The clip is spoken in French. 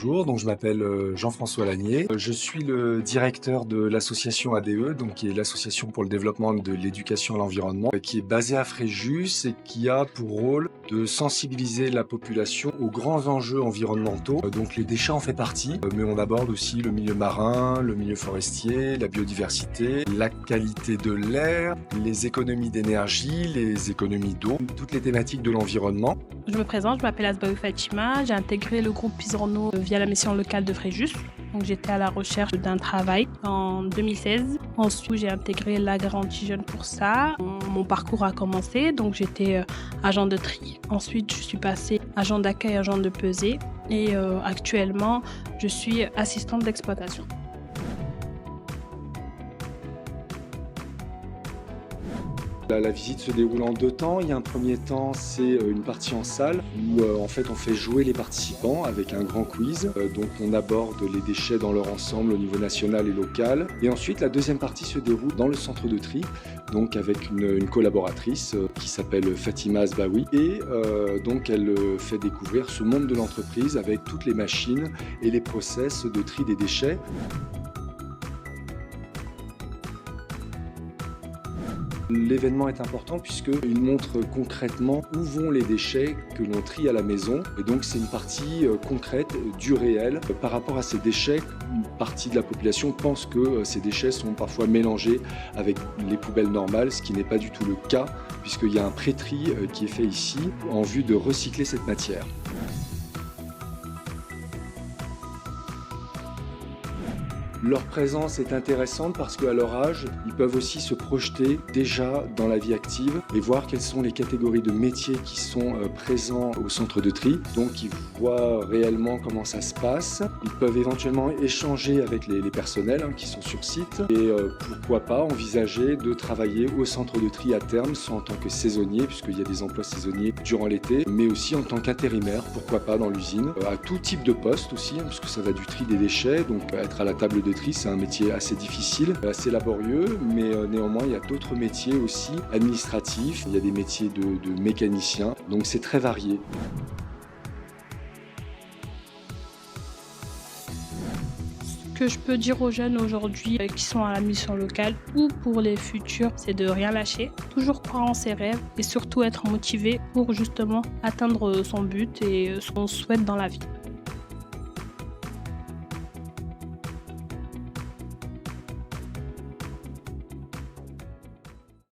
bonjour, donc je m'appelle Jean-François Lagnier. Je suis le directeur de l'association ADE, donc qui est l'association pour le développement de l'éducation à l'environnement, qui est basée à Fréjus et qui a pour rôle de sensibiliser la population aux grands enjeux environnementaux. Donc les déchets en fait partie, mais on aborde aussi le milieu marin, le milieu forestier, la biodiversité, la qualité de l'air, les économies d'énergie, les économies d'eau, toutes les thématiques de l'environnement. Je me présente, je m'appelle Asbaou Fatima, j'ai intégré le groupe Pisorno via la mission locale de Fréjus. Donc j'étais à la recherche d'un travail en 2016. Ensuite, j'ai intégré la garantie jeune pour ça. Mon parcours a commencé, donc j'étais agent de tri. Ensuite, je suis passée agent d'accueil, agent de pesée. Et actuellement, je suis assistante d'exploitation. La visite se déroule en 2 temps. Il y a un premier temps, c'est une partie en salle où en fait on fait jouer les participants avec un grand quiz. Donc on aborde les déchets dans leur ensemble au niveau national et local. Et ensuite la deuxième partie se déroule dans le centre de tri, donc avec une collaboratrice qui s'appelle Fatima Asbaoui. Et donc elle fait découvrir ce monde de l'entreprise avec toutes les machines et les process de tri des déchets. L'événement est important puisqu'il montre concrètement où vont les déchets que l'on trie à la maison. Et donc c'est une partie concrète du réel. Par rapport à ces déchets, une partie de la population pense que ces déchets sont parfois mélangés avec les poubelles normales, ce qui n'est pas du tout le cas puisqu'il y a un pré-tri qui est fait ici en vue de recycler cette matière. Leur présence est intéressante parce qu'à leur âge, ils peuvent aussi se projeter déjà dans la vie active et voir quelles sont les catégories de métiers qui sont présents au centre de tri. Donc ils voient réellement comment ça se passe. Ils peuvent éventuellement échanger avec les personnels qui sont sur site et pourquoi pas envisager de travailler au centre de tri à terme, soit en tant que saisonnier, puisqu'il y a des emplois saisonniers durant l'été, mais aussi en tant qu'intérimaire, pourquoi pas dans l'usine, à tout type de poste aussi, puisque ça va du tri des déchets, donc être à la table de tri, c'est un métier assez difficile, assez laborieux, mais néanmoins il y a d'autres métiers aussi administratifs, il y a des métiers de mécaniciens, donc c'est très varié. Ce que je peux dire aux jeunes aujourd'hui qui sont à la mission locale ou pour les futurs, c'est de rien lâcher, toujours croire en ses rêves et surtout être motivé pour justement atteindre son but et ce qu'on souhaite dans la vie.